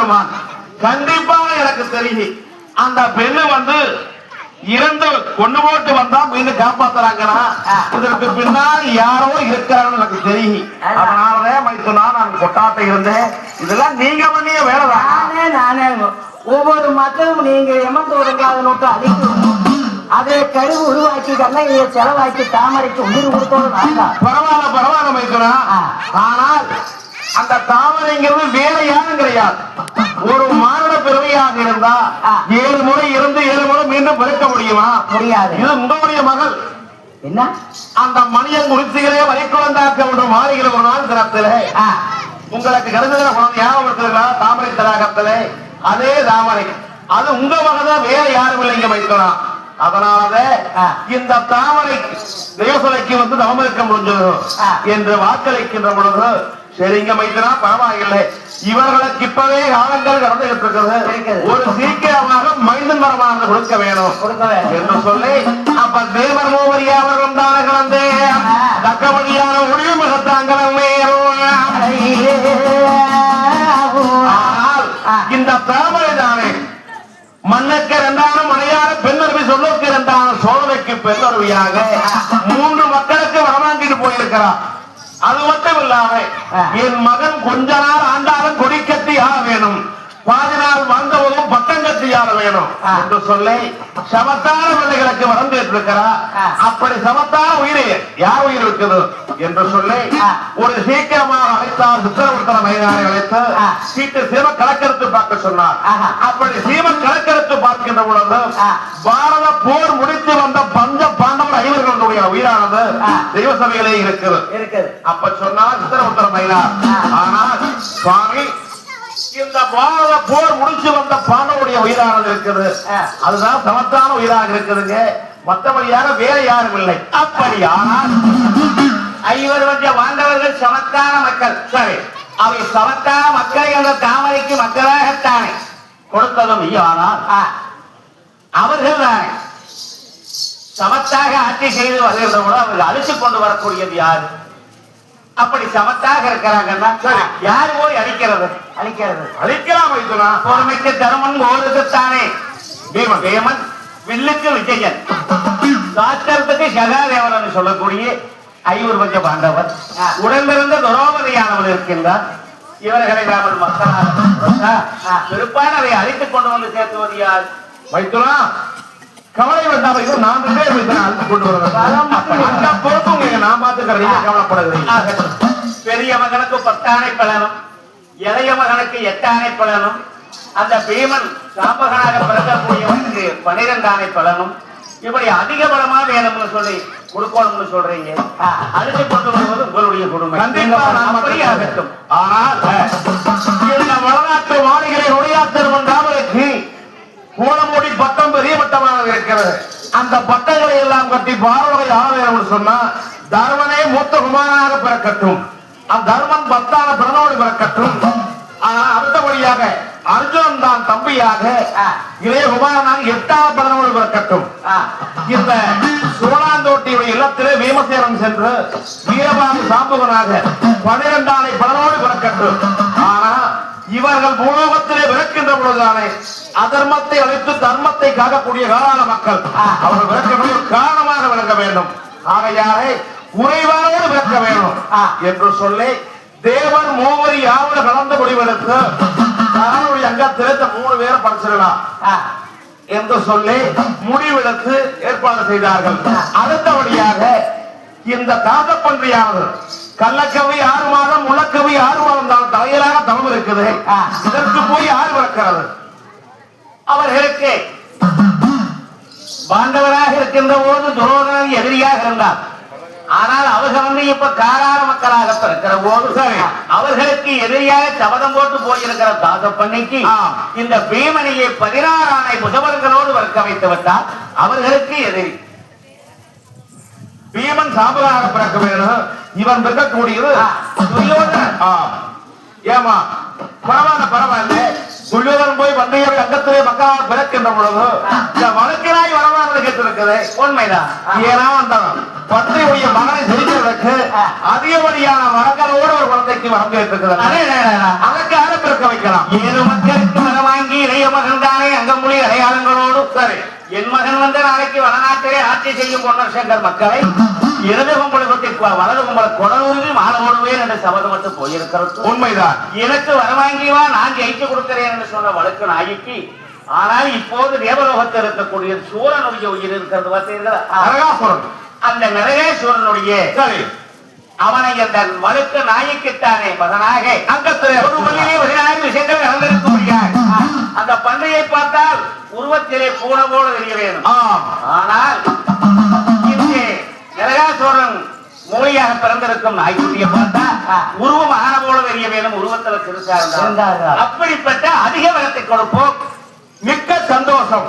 பெண்ணுமான் கண்டிப்பாக எனக்கு தெரியும். அந்த பெண்ணு வந்து இறந்து கொண்டு போட்டு வந்தா மீண்டும் காப்பாத்துறாங்கன்னா இதற்கு பின்னால் யாரோ இருக்கிறான்னு எனக்கு தெரியும். அதனாலதான் மைத்துனா நான் கொட்டாட்ட இருந்தேன். இதெல்லாம் நீங்க பண்ணிய வேலைதான். நானே ஒவ்வொரு மக்களும் நீங்க எமந்தோடுங்களாத நோட்டு அழிக்கணும். அதை கருவு உருவாக்கி கண்ணையை செலவாக்கி தாமரைக்கு உயிர் கொடுத்தோடு பரவாயில்ல மைத்துனா. ஆனால் அந்த தாமரைங்கிறது வேற யாரும் கிடையாது. ஒரு மாநில பிறவையாக இருந்தா 7 முறை இருந்து 7 முறை மீண்டும் பிறக்க முடியுமா? முடியாது. இது உங்களுடைய மகள் என்ன அந்த மணியன் குறிச்சிகளே வரைக்குழந்தாக்க ஒன்று மாறுகிற ஒரு நாள் தினத்திலே உங்களுக்கு கருதுகிற குழந்தை ஞாபகம் தாமரை தடாகத்திலே அதே தாமரை அது உங்க மகதான் வேற யாரும் இல்லைங்க மைத்துனா. அதனாலதான் இந்த தாமரை தேவசலைக்கு வந்து தவம் இருக்க முடிஞ்சது என்று வாக்களிக்கின்ற பொழுது சரிங்க மைத்துனா பரவாயில்லை. இவர்களுக்கு இப்பவே காலங்கள் கடந்துகிட்டு இருக்கிறது. ஒரு சீக்கிரமாக மைந்தன் மரமானது கொடுக்க வேணும் என்று சொல்லி அப்ப தேவர் மூவரியா அவர்களும் தானே கலந்து தக்கபடியான ஒளிவு மிகத்தாங்களே. இந்த தாமரை தானே மண்ணுக்கு 2 மனையான பெண்ணருவி சொல்லுக்கு 2 சோழனுக்கு பெண்ணருவியாக 3 மக்களுக்கு வரவாங்கிட்டு போயிருக்கிறார். அது மட்டும் இல்லாம என் மகன் கொஞ்ச நாள் ஆண்டாலும் கொடி கட்டி ஆள வேணும், பாதி நாள் வந்தவதும் பட்டம் கட்டி ஆள வேணும் என்று சொல்லி சமத்தான பிள்ளைகளுக்கு வரந்திருக்கிறார். அப்படி சமத்தான உயிரை யார் உயிர் இருக்குது என்று சொல்லி ஒரு சீக்கிரமாக அழைத்தார். சித்திரவர்த்தன மைதானை அழைத்து சீட்டு சீம கலக்கெடுத்து பார்க்க சொன்னார். அப்படி சீம கலக்கெடுத்து பார்க்கின்ற பொழுது பாரத போர் முடித்து வந்த பஞ்ச பாண்டவர் 5 உயிரானது தெய்வ சபையிலே இருக்குது. அப்ப சொன்னார் சித்திரவர்த்தன மைதான். ஆனால் சுவாமி இந்த பாரத போர் முடிச்சு வந்த பாண்டவுடைய உயிரானது இருக்குது. அதுதான் சமத்தான உயிராக இருக்குதுங்க. மற்றபடியாக வேற யாரும் இல்லை. அப்படி ஆனால் 5 வாழ்ந்தவர்கள் சமத்தான மக்கள். சரி, அவை சமத்தான மக்களை என்ற தாமரைக்கு மக்களாகத்தானே கொடுத்ததும். ஆனால் அவர்கள் தானே சமத்தாக ஆட்சி செய்து வருகின்றவங்களோ அவர்கள் அழித்துக் கொண்டு வரக்கூடியது யாரு? அப்படி சமத்தாக இருக்கிறாங்கன்னா யாரு போய் அழிக்கிறது? அழிக்கலாம். பொறுமைக்கு தருமன் ஓருக்குத்தானே பீமன் வில்லுக்கு விஜயன் சாஸ்திரத்துக்கு சகாதேவன் சொல்லக்கூடிய 5 பாண்டவர் உடனிருந்த துரோபதியானவன் இருக்கின்றார். இவர்களை நாமல் மக்களாக பெருப்பானதை அழித்துக் கொண்டு வந்து சேர்த்துவது யார்? மைத்துனா கவலை வேண்டாம். நான் அழைத்து கொண்டு வருவேன். பொறுப்பு நான் பார்த்துக்கிறேன். கவலைப்படுகிறேன். பெரிய மகனுக்கு 10 ஆணை பலனும், இளைய மகனுக்கு 8 ஆணை பலனும், அந்த பீமன் சாம்பகனாக பிறக்கக்கூடியவனுக்கு 12 ஆணை பலனும், இப்படி அதிக பலமா வேணும்னு சொல்லி கொடுக்கணும்னு சொல்றீங்க. அழைத்து கொண்டு வருவது உங்களுடைய குடும்பம். ஆகட்டும். ஆனால் இந்த வடநாட்டு வாணிகளை நொடியாத்திருமன் ராமனுக்கு கோலமூடி பட்டம் பெரிய பட்டமாக இருக்கிறது. அந்த பட்டங்களை எல்லாம் கட்டி பார்வகை ஆள வேண்டும் சொன்னா தர்மனே மூத்த குமாரனாக பிறக்கட்டும், தர்மன் 10ஆன பிறனோடு பிறக்கட்டும். அடுத்தபடியாக அர்ஜுனன் தான் தம்பியாக இளைய குமாரனாக 8ஆன பிறனோடு பிறக்கட்டும். இந்த சோழாந்தோட்டியுடைய இல்லத்திலே வீமசேனன் சென்று வீரபாகு சாம்புகனாக 12 ஆணை பிறனோடு பிறக்கட்டும். ஆனா இவர்கள் பூலோகத்திலே பிறக்கின்ற பொழுதுதானே அதர்மத்தை அழித்து தர்மத்தை காக்கக்கூடிய காலான மக்கள் அவர்கள் பிறக்க காரணமாக விளங்க வேண்டும். ஆகையாலே குறைவானோடு பிறக்க வேண்டும் என்று சொல்லி தேவர் மூவரி யாவோடு கலந்து முடிவெடுத்து தன்னுடைய அங்கத்திலே 3 பேரை படிச்சிடலாம் என்று சொல்லி முடிவெடுத்து ஏற்பாடு செய்தார்கள். அடுத்தபடியாக இந்த தாசப்பன்றியானது கள்ளக்கவி 6 மாதம் முள்ளக்கவி 6 மாதம் தான் தலையிலாக தவம் இருக்குது. இதற்கு போய் யார் பிறக்கிறது? அவர்களுக்கு பாண்டவராக இருக்கின்ற போது துரோணன் எதிரியாக இருந்தார். ஆனால் அவர்கள் வந்து இப்ப காரார மக்களாக பிறக்கிற போது அவர்களுக்கு எதிரியாக சபதம் போட்டு போயிருக்கிற தாசப்பன்னிக்கு இந்த பீமனியை 16 ஆணை புஜபர்களோடு வர்க்க வைத்து விட்டால் அவர்களுக்கு எதிரி. பீமன் சாம்பலாக பிறக்க வேணும். இவன் பிறக்கக்கூடியது ஏமா பரவாயில்ல. துரியோதனன் போய் வந்தையர் அங்கத்திலே மக்களால் பிறக்கின்ற பொழுது வழக்கினாய் வரலாறு கேட்டிருக்குது. உண்மைதான். ஏன்னா அந்த பன்றியுடைய மகனை செய்வதற்கு அதிகப்படியான மரங்களோடு ஒரு குழந்தைக்கு வரம் கேட்டிருக்கிறது. அதற்கு பிறக்க வைக்கலாம். 7 மக்களுக்கு வர வாங்கி இளைய மகன் தானே அங்கமொழி அடையாளங்களோடு சரி, என் மகன் வந்து நாளைக்கு வடநாட்டிலே ஆட்சி செய்யும் பொன்னர் சங்கர் மக்களை இடது கும்பலை கொட்டி வலது கும்பலை கொடலூரில் மாலை ஓடுவேன் என்று சபதமத்து போயிருக்கிறது உண்மைதான். எனக்கு வரவாங்கிவா நான் ஜெயிச்சு கொடுக்கிறேன் என்று சொன்ன வழக்கு நாய்க்கு. ஆனால் இப்போது தேவலோகத்தில் இருக்கக்கூடிய சூரனுடைய உயிர் இருக்கிறது பார்த்தீர்களா? நரகாசுரன். அந்த நரகேஸ்வரனுடைய சரி, அவனை அந்த வழக்கு நாய்க்குத்தானே மகனாக அங்கத்திலே ஒரு மொழியிலே 16 விஷயங்கள் நடந்திருக்க முடியாது. அந்த பண்ணையை பார்த்தால் உருவத்திலே பூனை போல தெரிய வேணும். ஆம், ஆனால் இங்கே நரகாசுரன் மொழியாக பிறந்திருக்கும் நாய்க்குட்டியை பார்த்தா உருவம் ஆன போல தெரிய வேணும். உருவத்தில் சிறுசா இருந்தார். அப்படிப்பட்ட அதிக வளத்தை கொடுப்போம். மிக்க சந்தோஷம்.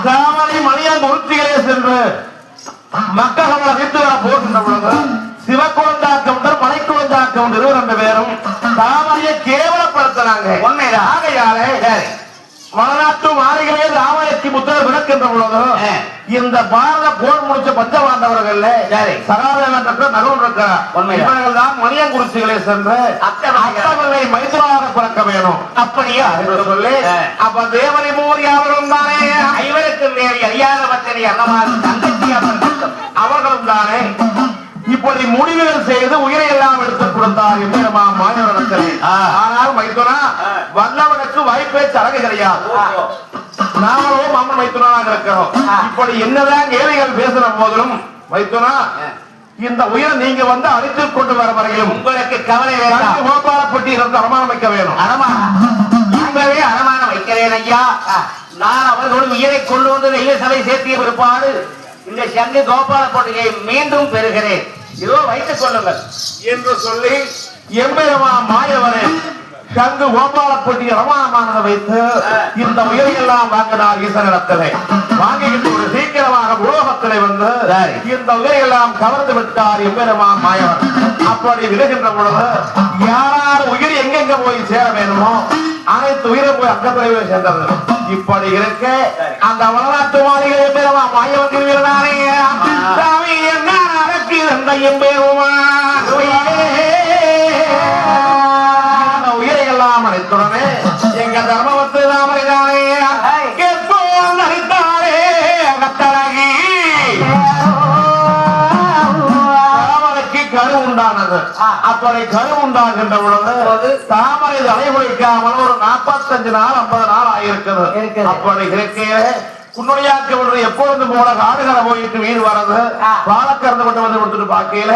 தாமரை மணியான் முருத்திகளே சென்று மக்கள் நம்மளை வீட்டு வர போகின்ற பொழுது சிவக்குழந்தாக்கம் முதல் மலைக்குழந்தாக்கம் இருவர் 2 பேரும் தாமரையை கேவலப்படுத்தினாங்க. உண்மைதான். ஆகையாலே வடநாட்டு மாளிகளே ராமாயத்தி முத்திரை விளக்கின்ற பொழுது இந்த பாரத போர் முடிச்ச பஞ்சபாண்டவர்கள் சகாதேவன் நகரம் இருக்கிறார். இவர்கள் தான் மணியங்குறிச்சிகளை சென்று அத்தவர்களை மைத்துனாக பிறக்க வேணும் அப்படியா என்று சொல்லி அப்ப தேவனை மூரி அவர்களும் தானே ஐவருக்கு மேல் அறியாத பத்திரை அன்னமான தங்கச்சி அவர்களும் தானே இப்படி முடிவுகள் செய்து உயிரை எல்லாம் எடுத்துக் கொடுத்தார் எம்பெருமா மாணவர்களுக்கு. ஆனால் மைத்துனா வல்லவனுக்கு வாய்ப்பே சரகு கிடையாது. நாமளும் அம்மன் மைத்துனாக இருக்கிறோம். இப்படி என்னதான் ஏழைகள் பேசுற போதிலும் மைத்துனா இந்த உயிரை நீங்க வந்து அழைத்துக் கொண்டு வர வரையிலும் உங்களுக்கு கவலை வேண்டாம். கோபாலப்பட்டி இருந்து அரமானம் வைக்க வேணும். அரமானவே அரமானம் வைக்கிறேன் ஐயா. நான் அவர்களோடு உயிரை கொண்டு வந்து நெய்ய சபை சேர்த்திய பிற்பாடு இந்த சங்கு கோபாலப்பட்டியை மீண்டும் பெறுகிறேன். இதோ வைத்துக் கொள்ளுங்கள் என்று சொல்லி எம்பெருமா மாயவரே சங்கு கோபாலப்பட்டி ரமானமானதை வைத்து இந்த உயிரையெல்லாம் வாங்கினார் ஈசனிடத்திலே. வாங்கிட்டு ஒரு சீக்கிரமாக உலோகத்திலே வந்து இந்த உயிரையெல்லாம் கவர்ந்து விட்டார் எம்பெருமா மாயவர். அப்படி விழுகின்ற பொழுது யார் உயிர் எங்கெங்க போய் சேர வேணுமோ அனைத்து உயிரை போய் அங்கத்திலே சேர்ந்தது. இப்படி இருக்க அந்த வடநாட்டு மாளிகை எம்பெருமா மாயவன் திருவிழானே சாமி என்ன நடக்கிறது எம்பெருமா உயிரையெல்லாம் அனைத்துடனே எங்க தர்மவத்து ராமரிதானே கேட்போம் நடித்தாரே கத்தழகி தாமரைக்கு கரு உண்டானது. அப்படி கரு உண்டாகின்ற பொழுது தாமரை தலைமுறைக்காமல் ஒரு 45 நாள் 50 நாள் ஆகியிருக்கிறது. அப்படி இருக்கையில குன்னுடையாக்க எப்பொழுது போல காடுகளை போயிட்டு வீடு வர்றது பாலக்கறந்து கொண்டு வந்து கொடுத்துட்டு பாக்கையில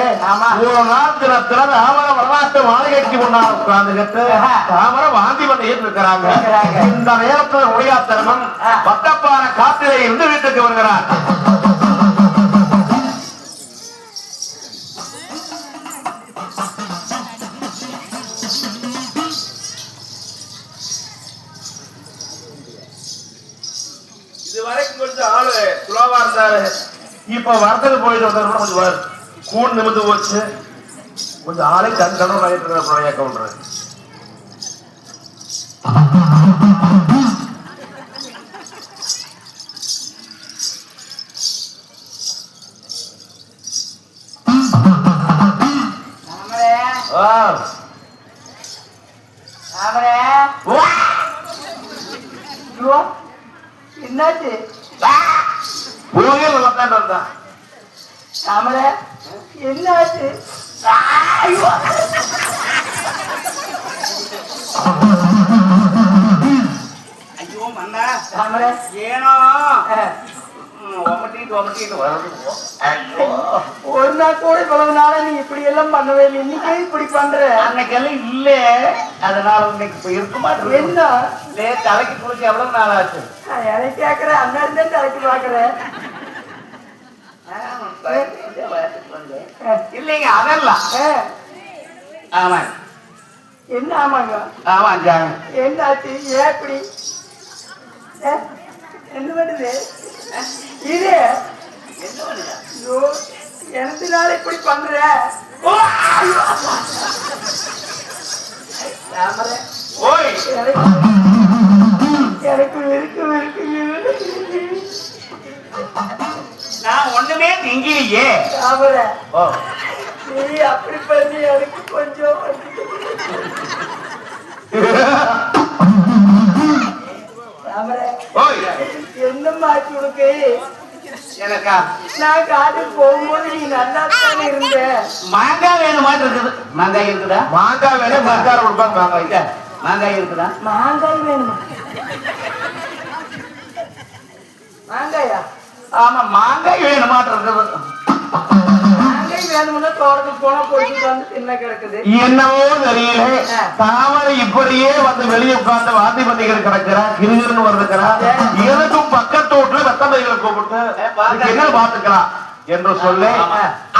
ஒரு நாள் தினத்துல தாமரை வடநாட்டு மாளிகைக்கு முன்னால் உட்கார்ந்துகிட்டு தாமரை வாந்தி பண்ணிட்டு இருக்கிறாங்க. இந்த நேரத்தில் உடையாத்தரமன் பட்டப்பான காட்டிலே இருந்து வீட்டுக்கு வருகிறார். இதுவரைக்கும் கொஞ்சம் ஆளு சுலபா இருந்தாரு. இப்ப வரத்துக்கு போயிட்டு வந்தது கொஞ்சம் கூண் நிமிந்து போச்சு. கொஞ்சம் ஆளை கணவன் ஆகிட்டு இருக்கிற கவுண்டர். என்னாச்சு போயே நல்லா தான் தாமரை என்னாச்சு? ஐயோ மன்னா தாமரை ஏனோ ஒமட்டிட்டு வருது. ஒரு நாள் கூட இவ்வளவு நாளா நீ இப்படி எல்லாம் பண்ணவே இல்லை. இன்னைக்கே இப்படி பண்ற? அன்னைக்கெல்லாம் இல்ல, அதனால இன்னைக்கு இப்ப இருக்க மாட்டேன். என்ன தலைக்கு குளிச்சு எவ்வளவு நாள் ஆச்சு? எனக்கு கேக்குறேன், அண்ணா இருந்தா தலைக்கு பாக்குறேன். இல்லைங்க அதெல்லாம் ஆமா. என்ன ஆமாங்க? ஆமா என்னாச்சு? ஏன் இப்படி என்ன பண்ணுது இது? ஐயோ, எனக்கு நாள் இப்படி பண்ற? எனக்கு இருக்கு நான் ஒண்ணுமே திங்கிலையே. நீ அப்படி பண்ணி எனக்கு கொஞ்சம் ஓய் என்ன மாற்றி உனக்கு எனக்கா நான் காட்டுக்கு போகும்போது நீ நல்லா தானே இருந்த. மாங்காய் வேணும் மாதிரி இருக்குது. மாங்காய் இருக்குதா? மாங்காய் வேலை மக்கார கொடுப்பாங்க. மாங்காய் மாங்காய் இருக்குதா? மாங்காய் வேணுமா? மாங்காயா? ஆமா மாங்காய் வேணும் மாட்டு இருக்குது. மாங்காய் வேணும்னா தோட்டத்துக்கு போனா பொறுத்து வந்து தின்ன கிடக்குது. என்னவோ தெரியல, தாமரை இப்படியே வந்து வெளியே உட்கார்ந்து வாந்தி பண்ணிகள் கிடக்கிறா, கிருகிருன்னு வருதுக்கிறா. எனக்கும் பக்கத்து வீட்டுல வெத்தம்பைகளை கூப்பிட்டு என்ன பாத்துக்கலாம் என்று சொல்லி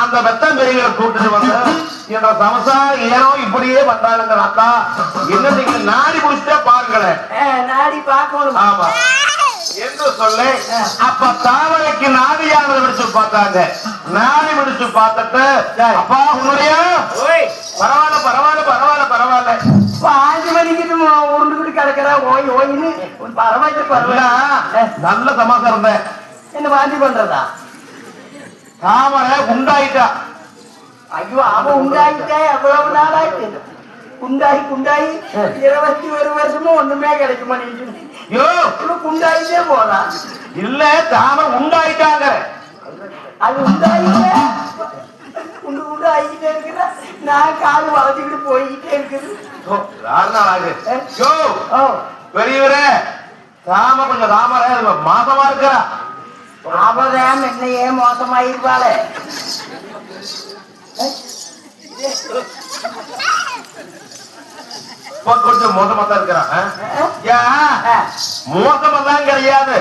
அந்த வெத்தம்பெரிகளை கூப்பிட்டு வந்து என்ற சமசாரம் ஏனோ இப்படியே வந்தாளுங்க. அக்கா என்ன நீங்க நாடி முடிச்சுட்டே பாருங்களேன். நாடி பார்க்கணும். ஆமா என்று சொல்லி அப்ப தாமரைக்கு நாடியானதை விடுச்சு பார்த்தாங்க. நாடி விடுச்சு பார்த்துட்டு அப்பா உன்னுடைய பரவாயில்ல பரவாயில்ல பரவாயில்ல பரவாயில்ல 5 மணிக்கு உருண்டுகிட்டு கிடக்குறா. ஓய் ஓயின்னு பரவாயில்ல பரவாயில்ல. நல்ல சமாசம் இருந்தேன். என்ன வாந்தி பண்றதா? தாமரை உண்டாயிட்டா. ஐயோ அவன் உண்டாயிட்டே எவ்வளவு நாள் ஆயிட்டு. குண்டாயி 21 வருஷமும் ஒண்ணுமே கிடைக்க மாட்டேங்குது. யோ குண்டாயிட்டே போறான். இல்ல தாமரை உண்டாயிட்டாங்க. அது உண்டாயிட்டே குண்டு ஆகிட்டே இருக்குதா. நான் கால் வளர்த்துக்கிட்டு போய்கிட்டே இருக்குது. பெரியவரே தாம கொஞ்சம் தாமரை மாசமா இருக்கிறா. அவதான் என்னையே மோசமாயிருப்பாளே. கொஞ்சம் மோசமா தான் இருக்கிறான். மோசமெல்லாம் கிடையாது.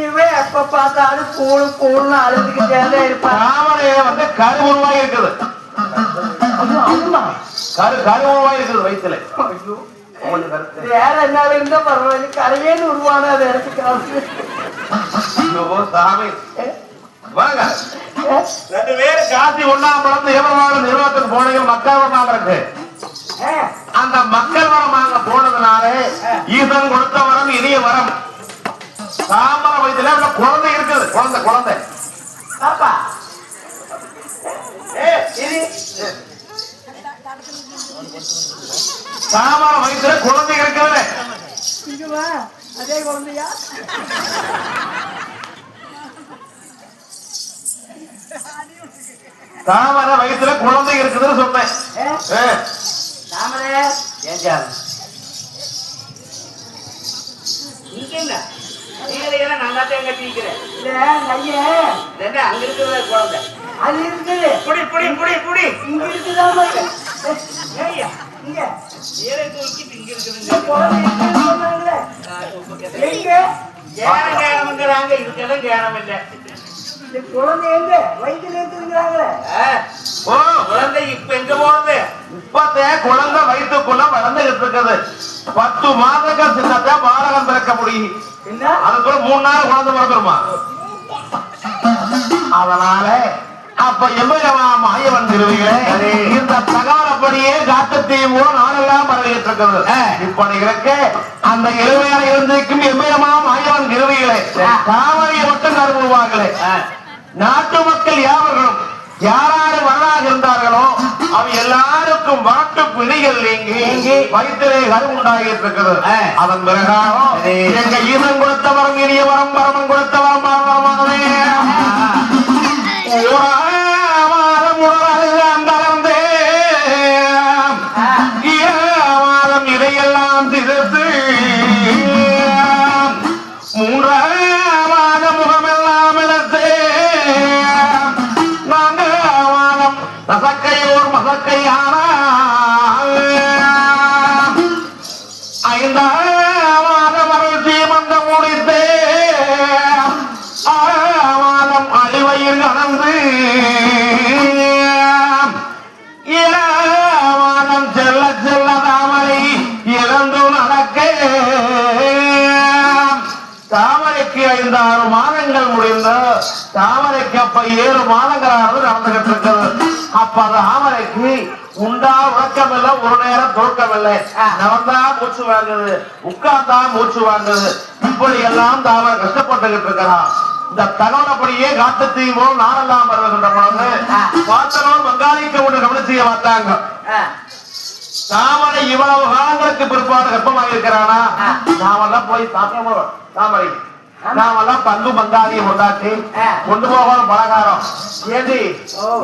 இவன் எப்ப பார்த்தாலும் கூழ்னு அழுதுகிட்டே இருப்பான். தாமரைய வந்து கரு உருவாகி இருக்குது. கரு உருவாகி இருக்குது வயிற்றுல. வேற என்ன இருந்தா பரவாயில்ல. கரையேன்னு உருவான அது இடத்துக்கு சாமி வாங்க 2 பேரும் காசி ஒண்ணாம் பிறந்து எவரவாடு நிர்வாகத்துக்கு போனீங்க. மக்கள் வரம் இருக்கு. அந்த மக்கள் வரம் அங்க போனதுனால ஈசன் கொடுத்த வரம் இனிய வரம். தாமரை வயசுல குழந்தை இருக்குது. குழந்தை பாப்பா தாமரை வயசுல குழந்தை இருக்குது. அதே குழந்தையா? தாமரை வயசுல குழந்தை இருக்குதுன்னு சொன்னேன். தாமரை ஏஞ்சா நீங்க என்ன நீங்க நல்லா தேங்க தீக்கிறேன். அங்க இருக்கிற குழந்தை அது இருக்குது. புடி புடி புடி புடி இங்க இருக்குதா? இங்க ஏழை தூக்கிட்டு இங்க இருக்குதுங்க. கேனம்ங்கிறாங்க. இதுக்கெல்லாம் கேனம் இல்லை. குழந்தை எங்க வயிற்றுல இருக்குதுங்கிறாங்களே. ஓ குழந்தை இப்ப எங்க போறது? இப்பத்தே குழந்தை வயிற்றுக்குள்ள வளர்ந்துகிட்டு இருக்குது. 10 மாதங்கள் சின்னத்தா பாலகம் பிறக்க முடியும். அதுக்குள்ள 3 நாள் குழந்தை பிறந்துருமா? அதனால அப்ப எவ்வளவா மாயவன் திருவிகளே இந்த தகவலப்படியே காட்டுத்தீயும் கூட நாளெல்லாம் பரவிட்டு இருக்கிறது. இப்படி இருக்க அந்த இளமையான இருந்திருக்கும் எவ்வளவா மாயவன் திருவிகளே தாமரையை மட்டும் கருவுவாங்களே. நாட்டு மக்கள் யாவர்களும் யாராரு வரலாக இருந்தார்களோ அவ எல்லாருக்கும் வாட்டு பிணிகள் நீங்கி வயிற்றிலே கரு உண்டாகிட்டு இருக்குது. அதன் பிரகாரம் எங்க ஈசன் கொடுத்த வரம் இனிய வரம் பரமன் கொடுத்த வரம் மாதம் இதையெல்லாம் திறத்து 3ஆம் முகமெல்லாம் இழத்தே மசக்கையோர் மசக்கையான 5ஆம் மகள் சீமந்த முடித்தே 6ஆம் அழிவயிர் கலந்து 7ஆம் செல்ல செல்ல தாமரை இறந்து நடக்க தாமரைக்கு 5-6 மாதங்கள் முடிந்து தாமரைக்கு அப்ப 7 மாதங்களானது நடந்துகிட்டு இருக்கிறது. அப்ப தாமரைக்கு உண்டா உறக்கம் இல்லை, ஒரு நேரம் தூக்கம் இல்லை. நடந்தா மூச்சு வாங்குது, உட்கார்ந்தா மூச்சு வாங்குது. இப்படி எல்லாம் தாமரை கஷ்டப்பட்டுகிட்டு இருக்கிறான். இந்த தகவலப்படியே காட்டுத்தீயும் போல் நாடெல்லாம் வருகின்ற பொழுது பார்த்தனோர் வங்காளிக்கு ஒன்று கவனிச்சிய பார்த்தாங்க. தாமரை இவ்வளவு காலங்களுக்கு பிற்பாடு கர்ப்பமாக இருக்கிறானா? நாமெல்லாம் போய் தாமரை நாமெல்லாம் பங்கு பங்காளியை கொண்டாட்டி கொண்டு போகணும் பலகாரம். ஏடி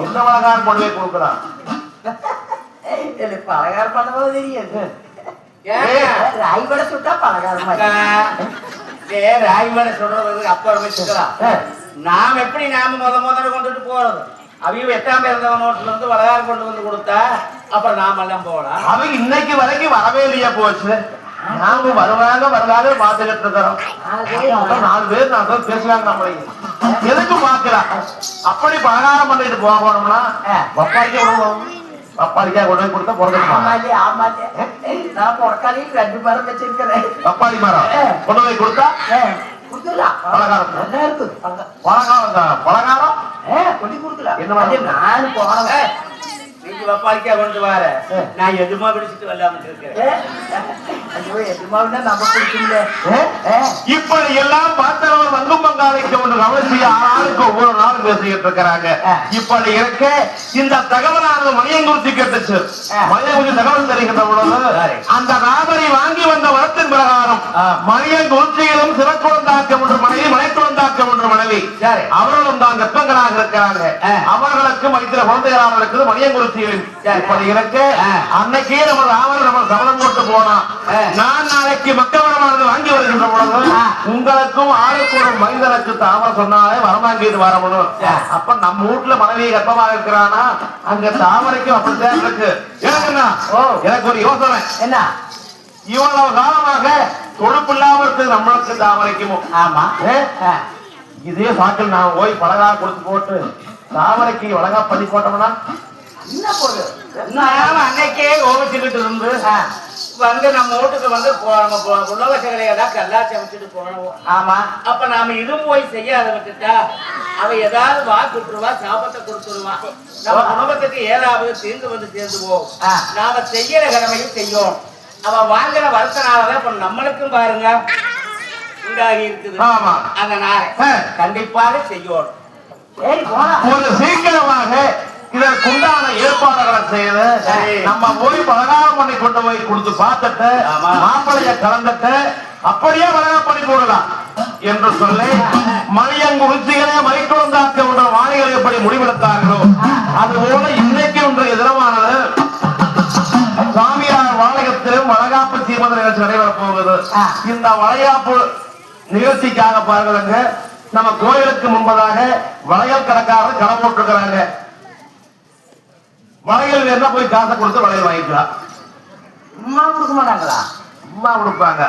எந்த பலகாரம் கொண்டு போய் கொடுக்குறான்? பலகாரம் பண்ணும்போது தெரியாது. ராய்வடை சுட்டா பலகாரம் ராய்வடை சொல்றது அப்புறமே சுத்தலாம். நாம எப்படி நாம முதல்ல கொண்டுட்டு போறது? அவங்க 8ஆம் பிறந்தவன் நோட்டுல இருந்து பலகாரம் கொண்டு வந்து கொடுத்தா அப்புறம் நாம எல்லாம் போகலாம். அவங்க இன்னைக்கு வரைக்கும் வரவே இல்லையா போச்சு. நாம வருவாங்க பாத்துக்கிட்டு இருக்கிறோம். 4 பேர் 4 பேர் பேசுறாங்க. நம்மளை எதுக்கு பாக்கலாம்? அப்படி பலகாரம் பண்ணிட்டு போகணும்னா பப்பாளிக்காய் கொண்டு போய் கொடுத்தா பிறகு நான் பொறக்காலையும் 2 மரம் வச்சிருக்கிறேன். பப்பாளி மரம் கொண்டு போய் கொடுத்தா பலகாரம் கொண்டு கொடுக்கலாம். என்ன நானும் போனேன். நீங்க பப்பாளிக்காய் கொண்டு வர நான் எதுமா பிடிச்சிட்டு வரலாம இருக்கேன். நம்ம பிடிக்கல. இப்படி எல்லாம் பார்த்தவர்கள் வங்கும் பங்காளிக்கு ஒன்று கவனிச்சு ஆளுக்கு ஒவ்வொரு நாளும் பேசிக்கிட்டு இருக்கிறாங்க. இப்படி இருக்க இந்த தகவலானது மணியங்குறிச்சி கேட்டுச்சு. மணியங்குறிச்சி தகவல் தெரிகின்ற பொழுது அந்த ராமரை வாங்கி வந்த வரத்தின் பிரகாரம் மணியங்குறிச்சியிலும் சிறக்குழந்தாக்கம் ஒன்று மனைவி மனைக்குழந்தாக்கம் ஒன்று மனைவி அவர்களும் தான் கற்பங்களாக இருக்கிறாங்க. அவர்களுக்கு மைத்திர குழந்தைகளாக இருக்குது மணியங்குறிச்சியில். இப்படி இருக்க அன்னைக்கே நம்ம ராமர் நம்ம சபதம் போட்டு போனோம். நான் நாளைக்கு மக்களமானது வாங்கி வருகின்ற பொழுது உங்களுக்கும் ஆளுக்கு ஒரு மனிதனுக்கு தாமரை சொன்னாலே வரமாங்கிட்டு வரணும். அப்ப நம்ம வீட்டுல மனைவி கர்ப்பமாக இருக்கிறானா அங்க தாமரைக்கும் அப்படித்தான் இருக்கு. எனக்கு ஒரு யோசனை என்ன, இவ்வளவு காலமாக தொடுப்பு இல்லாம இருக்குது நம்மளுக்கு தாமரைக்கும். ஆமா இதே சாக்கில் நான் போய் பலகா கொடுத்து போட்டு தாமரைக்கு வழங்கா பண்ணி போட்டோம்னா என்ன போகுது? அன்னைக்கே கோபிச்சுக்கிட்டு இருந்து வந்து நம்ம வீட்டுக்கு வந்து உலகச்சகலையெல்லாம் கல்லாச்சி அமைச்சிட்டு போனோம். ஆமா அப்ப நாம இதுவும் போய் செய்யாத விட்டுட்டா அவ ஏதாவது வாக்குட்டுருவா சாபத்தை கொடுத்துருவான். நம்ம குடும்பத்துக்கு ஏதாவது தீர்ந்து வந்து சேர்ந்து போகும். நாம செய்யற கடமையும் செய்யும். அவ வாங்கின வருத்தனாலதான் இப்ப நம்மளுக்கும் பாருங்க உண்டாகி இருக்குது. அதனால கண்டிப்பாக செய்யணும். ஒரு சீக்கிரமாக இதற்குண்டான ஏற்பாடுகளை செய்து நம்ம போய் பலகாரம் பண்ணி கொண்டு போய் கொடுத்து பார்த்துட்டு மாப்பிளைய கலந்துட்டு அப்படியே பலகாரம் பண்ணி போடலாம் என்று சொல்லி மணியங்குறிச்சிகளே மணிக்குழந்தாக்க என்ற வாணிகளை எப்படி முடிவெடுத்தார்களோ அதுபோல இன்னைக்கு இன்றைய தினமானது சாமியார் வாளையத்திலும் வளகாப்பு தீர்மானம் நிகழ்ச்சி நடைபெறப் போகுது. இந்த வளையாப்பு நிகழ்ச்சிக்காக பாருங்க நம்ம கோயிலுக்கு முன்பதாக வளையல் கடைக்காரர் களம் போட்டிருக்கிறாங்க. வளையல் வேணா போய் காசை கொடுத்து வளையல் வாங்கிக்கலாம். அம்மா கொடுக்க மாட்டாங்களா? அம்மா கொடுப்பாங்க.